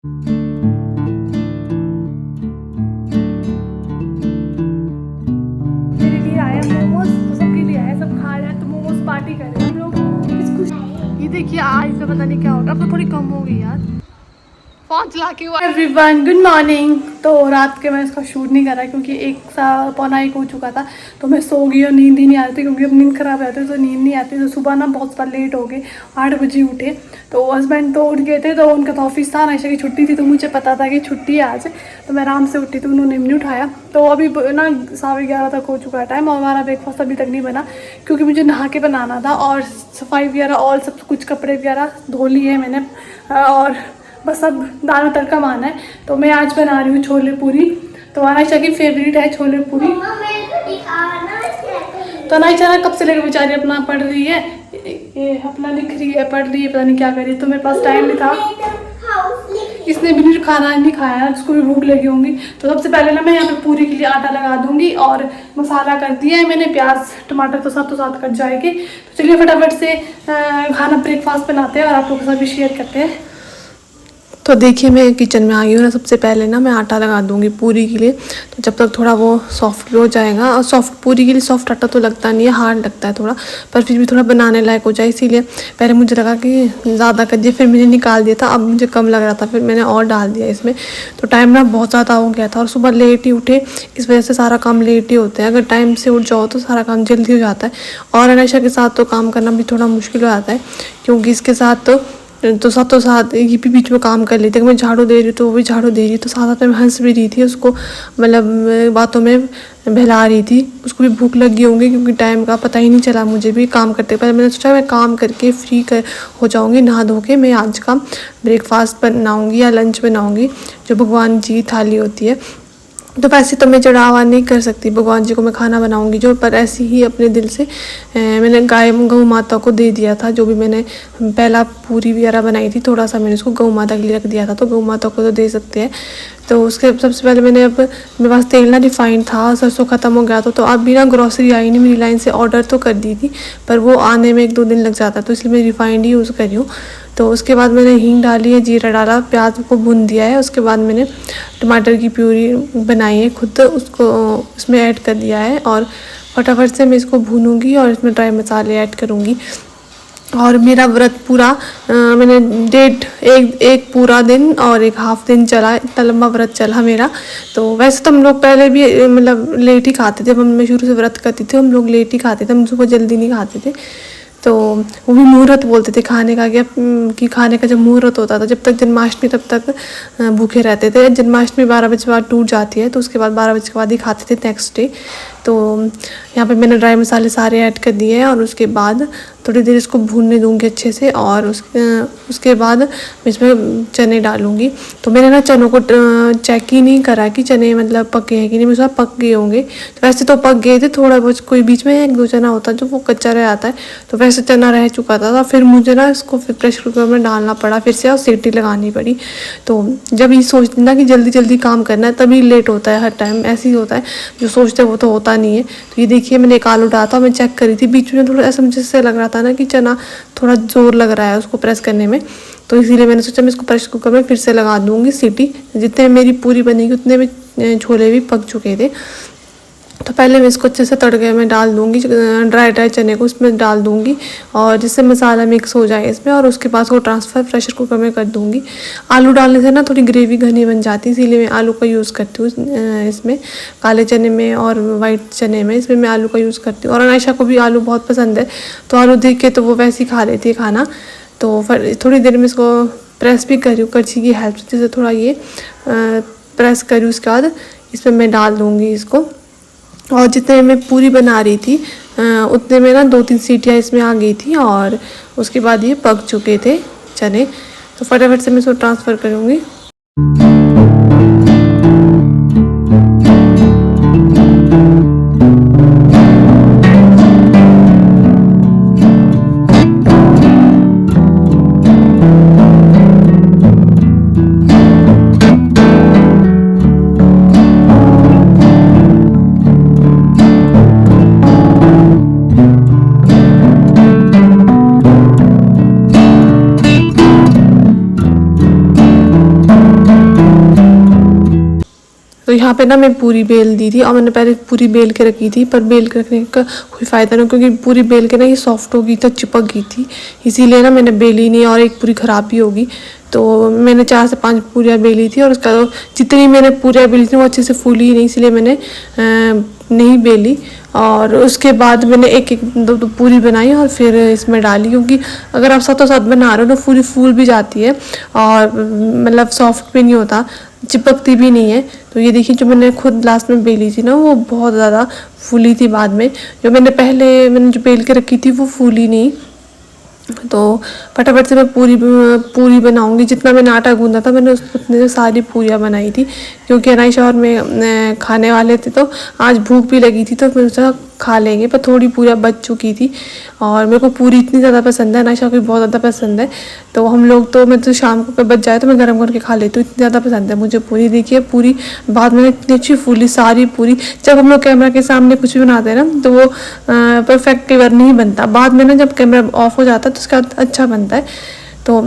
मेरे लिए आया मोमोज, तो सबके लिए आया, सब खा रहे हैं, तो मोमोज पार्टी कर रहे हैं हम लोग। इस खुश ये देखिए आज से पता नहीं क्या होगा, अब तो थोड़ी कम हो गई यार। फोन चला के हुआ। Everyone good morning. तो रात के मैं इसका शूट नहीं करा क्योंकि 1 पौना 1 हो चुका था, तो मैं सो गई और नींद ही नहीं आ रही थी क्योंकि अब नींद खराब रहती है तो नींद नहीं आती। तो सुबह ना बहुत ज़्यादा लेट हो गए, 8 बजे उठे। तो हस्बैंड तो उठ गए थे, तो उनका तो ऑफिस था, नायशा की छुट्टी थी, तो मुझे पता था कि छुट्टी है आज, तो मैं आराम से उठी, तो उन्होंने नहीं उठाया। तो अभी ना 11:30 तक हो चुका है टाइम, और हमारा ब्रेकफास्ट अभी तक नहीं बना क्योंकि मुझे नहा के बनाना था, और सफाई वगैरह और सब कुछ कपड़े वगैरह धो लिए हैं मैंने, और बस अब दाल में तड़का मारना है। तो मैं आज बना रही हूँ छोले पूरी। तो आयशा की फेवरेट है छोले पूरी। तो आयशा कब से लेकर बेचारी अपना पढ़ रही है, ये अपना लिख रही है, पढ़ रही है, पता नहीं क्या कर रही है। तो मेरे पास टाइम नहीं था, इसने भी नहीं खाना नहीं खाया, उसको भी भूख लगी होंगी। तो सबसे पहले ना मैं यहाँ पे पूरी के लिए आटा लगा दूंगी, और मसाला कर दिया है मैंने, प्याज टमाटर तो साथ कट जाएगी। तो चलिए फटाफट से खाना ब्रेकफास्ट बनाते हैं और आप लोगों के साथ भी शेयर करते हैं। तो देखिए मैं किचन में आ गई हूँ ना। सबसे पहले ना मैं आटा लगा दूँगी पूरी के लिए, तो जब तक थोड़ा वो सॉफ्ट हो जाएगा। और सॉफ्ट पूरी के लिए सॉफ्ट आटा तो लगता नहीं है, हार्ड लगता है थोड़ा, पर फिर भी थोड़ा बनाने लायक हो जाए, इसीलिए पहले मुझे लगा कि ज़्यादा कर दिए, फिर मैंने निकाल दिया था, अब मुझे कम लग रहा था, फिर मैंने और डाल दिया इसमें। तो टाइम ना बहुत ज़्यादा हो गया था, और सुबह लेट ही उठे, इस वजह से सारा काम लेट ही होते हैं। अगर टाइम से उठ जाओ तो सारा काम जल्दी हो जाता है। और अनायशा के साथ तो काम करना भी थोड़ा मुश्किल हो जाता है, क्योंकि इसके साथ तो साथ ये भी बीच में काम कर लेते हैं। मैं झाड़ू दे रही हूँ तो वो भी झाड़ू दे रही है, तो साथ में हंस भी रही थी, उसको मतलब बातों में बहला रही थी। उसको भी भूख लगी होंगी क्योंकि टाइम का पता ही नहीं चला मुझे भी काम करते। पहले मैंने सोचा मैं काम करके फ्री हो जाऊँगी, नहा धो के मैं आज का ब्रेकफास्ट बनाऊँगी या लंच बनाऊँगी, जो भगवान जी की थाली होती है। तो वैसे तो मैं चढ़ावा नहीं कर सकती भगवान जी को, मैं खाना बनाऊंगी जो, पर ऐसे ही अपने दिल से मैंने गौ माता को दे दिया था। जो भी मैंने पहला पूरी वगैरह बनाई थी, थोड़ा सा मैंने उसको गौ माता के लिए रख दिया था, तो गौ माता को तो दे सकते हैं। तो उसके सबसे पहले मैंने, अब मेरे पास तेल ना रिफाइंड था, सरसों ख़त्म हो गया था, तो अब भी ना ग्रॉसरी आई नहीं, मेरी लाइन से ऑर्डर तो कर दी थी, पर वो आने में 1-2 दिन लग जाता, तो इसलिए मैं रिफाइंड ही यूज़ कर रही हूँ। तो उसके बाद मैंने हींग डाली है, जीरा डाला, प्याज को भून दिया है। उसके बाद मैंने टमाटर की प्यूरी बनाई है खुद, उसको इसमें ऐड कर दिया है, और फटाफट से मैं इसको भूनूंगी और इसमें ड्राई मसाले ऐड करूँगी। और मेरा व्रत पूरा मैंने एक पूरा दिन और एक हाफ दिन चला, इतना लंबा व्रत चला मेरा। तो वैसे तो हम लोग पहले भी मतलब लेट ही खाते थे, जब मैं शुरू से व्रत करती थी हम लोग लेट ही खाते थे, हम सुबह जल्दी नहीं खाते थे। तो वो भी मुहूर्त बोलते थे खाने का, कि खाने का जब मुहूर्त होता था, जब तक जन्माष्टमी तब तक भूखे रहते थे। जन्माष्टमी 12 बजे बाद टूट जाती है, तो उसके बाद 12 बजे के बाद ही खाते थे नेक्स्ट डे। तो यहाँ पे मैंने ड्राई मसाले सारे ऐड कर दिए हैं, और उसके बाद थोड़ी देर इसको भूनने दूँगी अच्छे से, और उसके बाद मैं इसमें चने डालूँगी। तो मैंने ना चनों को चेक ही नहीं करा कि चने मतलब पके हैं कि नहीं, मुझे पक गए होंगे। तो वैसे तो पक गए थे, थोड़ा बहुत कोई बीच में 1-2 चना होता है जो वो कच्चा रह जाता है, तो वैसे चना रह चुका था। फिर मुझे ना इसको फिर प्रेशर कुकर में डालना पड़ा फिर से, और सीटी लगानी पड़ी। तो जब ये सोचते ना कि जल्दी जल्दी काम करना है, तभी लेट होता है, हर टाइम ऐसे ही होता है, जो सोचते हैं वो तो होता नहीं है। तो ये देखिए मैंने एक आलू डाला था, मैं चेक करी थी, बीच में थोड़ा ऐसा मुझे से लग रहा था ना कि चना थोड़ा ज़ोर लग रहा है उसको प्रेस करने में, तो इसीलिए मैंने सोचा मैं इसको प्रेशर कुकर में फिर से लगा दूँगी सीटी। जितने मेरी पूरी बनेगी उतने में छोले भी पक चुके थे। तो पहले मैं इसको अच्छे से तड़के में डाल दूँगी, ड्राई चने को उसमें डाल दूँगी, और जिससे मसाला मिक्स हो जाए इसमें, और उसके बाद वो ट्रांसफ़र प्रेशर कुकर में कर दूँगी। आलू डालने से ना थोड़ी ग्रेवी घनी बन जाती है, इसीलिए मैं आलू का यूज़ करती हूँ इसमें, काले चने में और वाइट चने में, इसमें मैं आलू का यूज़ करती हूँ। और अनायशा को भी आलू बहुत पसंद है, तो आलू देख के तो वो वैसे ही खा लेती है खाना। तो फिर थोड़ी देर में इसको प्रेस भी करी हूँ करछी की हेल्प से, जैसे थोड़ा ये प्रेस करी, उसके बाद इसमें मैं डाल दूँगी इसको। और जितने मैं पूरी बना रही थी उतने में ना 2-3 सीटियाँ इसमें आ गई थी, और उसके बाद ये पक चुके थे चने। तो फटाफट से मैं इसको ट्रांसफ़र करूँगी। यहाँ पे ना मैं पूरी बेल दी थी और मैंने पहले पूरी बेल के रखी थी, पर बेल के रखने का कोई फ़ायदा नहीं क्योंकि पूरी बेल के ना ये सॉफ्ट हो गई तो चिपक गई थी, इसीलिए ना मैंने बेली नहीं और एक पूरी ख़राब भी होगी। तो मैंने 4 से 5 पूरियाँ बेली थी और उसका जितनी मैंने पूरियाँ बेली थी वो अच्छे से फूली नहीं, इसलिए मैंने नहीं बेली। और उसके बाद मैंने एक एक दो पूरी बनाई और फिर इसमें डाली, क्योंकि अगर आप साथों साथ बना रहे हो तो पूरी फूल भी जाती है और मतलब सॉफ्ट भी नहीं होता, चिपकती भी नहीं है। तो ये देखिए जो मैंने खुद लास्ट में बेली थी ना वो बहुत ज़्यादा फूली थी, बाद में जो मैंने जो बेल के रखी थी वो फूली नहीं। तो फटाफट से मैं पूरी बनाऊंगी। जितना मैंने आटा गूंदा था मैंने उतने से सारी पूरियाँ बनाई थी, क्योंकि अनाई शहर में खाने वाले थे तो आज भूख भी लगी थी तो मैंने सोचा खा लेंगे, पर थोड़ी पूरियाँ बच चुकी थी और मेरे को पूरी इतनी ज़्यादा पसंद है, अनाई शहर को बहुत ज़्यादा पसंद है। तो हम लोग तो मैं तो शाम को बच जाए तो मैं गर्म करके खा लेती हूँ, इतनी ज़्यादा पसंद है मुझे पूरी। देखिए पूरी बाद में इतनी अच्छी फूली सारी पूरी। जब हम लोग कैमरा के सामने कुछ भी बनाते हैं ना तो वो परफेक्ट कई बार नहीं बनता, बाद में ना जब कैमरा ऑफ हो जाता है तो उसका अच्छा बनता है। तो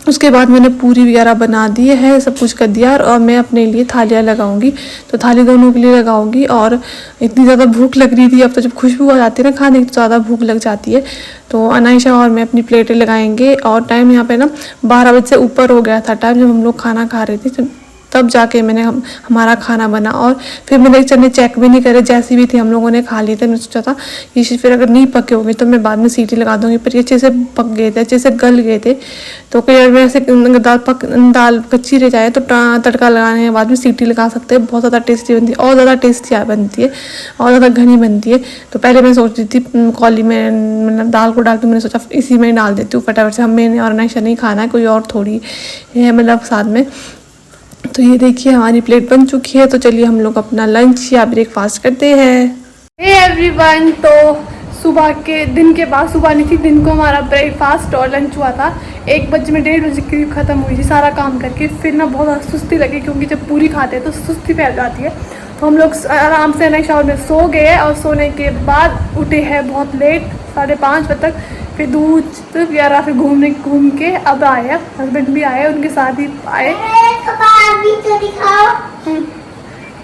उसके बाद मैंने पूरी वगैरह बना दी है, सब कुछ कर दिया और मैं अपने लिए थालियाँ लगाऊंगी, तो थाली दोनों के लिए लगाऊंगी। और इतनी ज़्यादा भूख लग रही थी, अब तो जब खुशबू आ जाती है ना खाने की तो ज़्यादा भूख लग जाती है। तो अनाइशा और मैं अपनी प्लेटें लगाएंगे और टाइम यहाँ पे ना 12 बजे से ऊपर हो गया था टाइम, जब हम लोग खाना खा रहे थे तब जाके हमारा खाना बना। और फिर मैंने चने चेक भी नहीं करे, जैसी भी थी हम लोगों ने खा लिए थे। मैंने सोचा था ये फिर अगर नहीं पके होंगे तो मैं बाद में सीटी लगा दूंगी, पर ये अच्छे से पक गए थे, अच्छे से गल गए थे। तो कई बार ऐसे दाल कच्ची रह जाए तो तड़का लगाने के बाद में सीटी लगा सकते हैं, बहुत ज़्यादा टेस्टी बनती है और ज़्यादा टेस्टी बनती है और ज़्यादा घनी बनती है। तो पहले मैं सोच रही थी कौली में मतलब दाल को डाल के मैंने सोचा इसी में ही डाल देती हूँ फटाफट से, मैंने और अनाइशा नहीं खाना है, कोई और थोड़ी है मतलब साथ में। तो ये देखिए हमारी प्लेट बन चुकी है, तो चलिए हम लोग अपना लंच या ब्रेकफास्ट करते हैं। हे एवरीवन, तो सुबह के दिन के बाद सुबह नहीं थी, दिन को हमारा ब्रेकफास्ट और लंच हुआ था। 1 बजे में 1:30 बजे करीब ख़त्म हुई थी सारा काम करके। फिर ना बहुत सुस्ती लगी, क्योंकि जब पूरी खाते हैं तो सुस्ती फैल जाती है। तो हम लोग आराम से नए शावर में सो गए और सोने के बाद उठे हैं बहुत लेट, 5:30 बजे तक। फिर दूध वगैरह फिर घूम के अब आए, हस्बैंड भी आए, उनके साथ ही आए।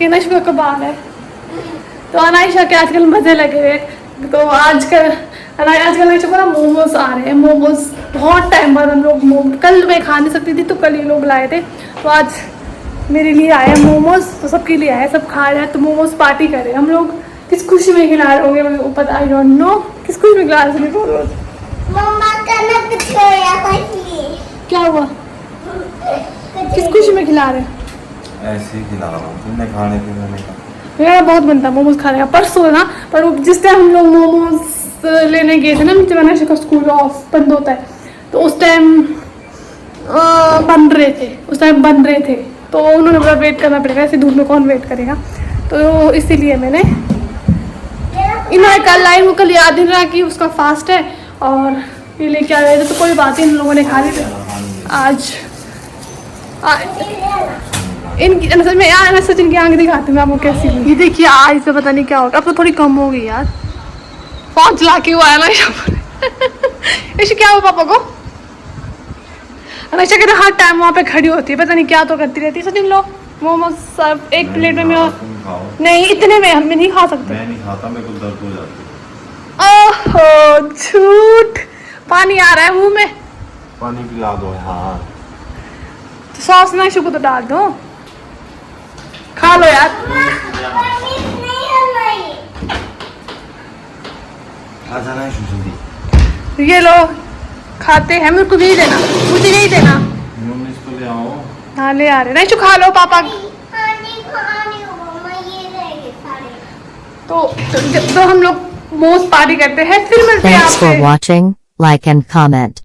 ये नशा कबाब है। तो अनाइशा के आजकल मज़े लगे हुए, तो आजकल नशा को ना मोमोज आ रहे हैं। मोमोज बहुत टाइम बाद हम लोग कल मैं खा नहीं सकती थी तो कल ये लोग लाए थे, तो आज मेरे लिए आए मोमोज, तो सबके लिए आए, सब खा रहे हैं। तो मोमोज पार्टी करें हम लोग। किस खुशी में खिला रहे होंगे मुझे पता, आई डोंट नो किस खुशी में खिला रहे रोज। क्या हुआ, किस खुशी में खिला रहे? ऐसे ही खिला रहा हूँ, तुमने खाने के मैंने कहा मेरा बहुत बनता है मोमोज खाने का। परसों ना, पर जिस टाइम हम लोग मोमोज लेने गए थे ना, जब अनाइशा का स्कूल ऑफ बंद होता है तो उस टाइम बन रहे थे, तो उन्होंने बड़ा वेट करना पड़ेगा, ऐसे धूप में कौन वेट करेगा। तो इसीलिए मैंने इन्होंने कल याद नहीं रहा कि उसका फास्ट है और ये लेके आ रहे थे, तो कोई बात नहीं, इन लोगों ने खा ली थे आज। इनकी असल में यार सच इनकी आंख दिखाती हूँ मैं आपको कैसी। ये देखिए आज से पता नहीं क्या होगा, अब तो थोड़ी कम हो गई यार। 5 लाख हुआ है ना ऐसे क्या हुआ पापा को? अनाइशा कहते हर टाइम वहाँ पे खड़ी होती है, पता नहीं क्या तो करती रहती है। सचिन लो मोमोज सब एक प्लेट में मेरा नहीं, इतने में हम नहीं खा सकते। मैं नहीं खाता, मेरे को दर्द हो जाती है। ओहो झूठ, पानी आ रहा है मुंह में। पानी पिला दो यार। तो सॉस ना शुक्र तो डाल दो, खा लो यार। आजा ना जल्दी। ये लो खाते हैं, मेरे को नहीं देना, मुझे नहीं देना। तो ले आओ। हाँ ले आ रहे नहीं, खा लो पापा। तो हम लोग मोस्ट पार्टी करते हैं, फिर मिलते हैं आपसे। Thanks for watching, like and comment.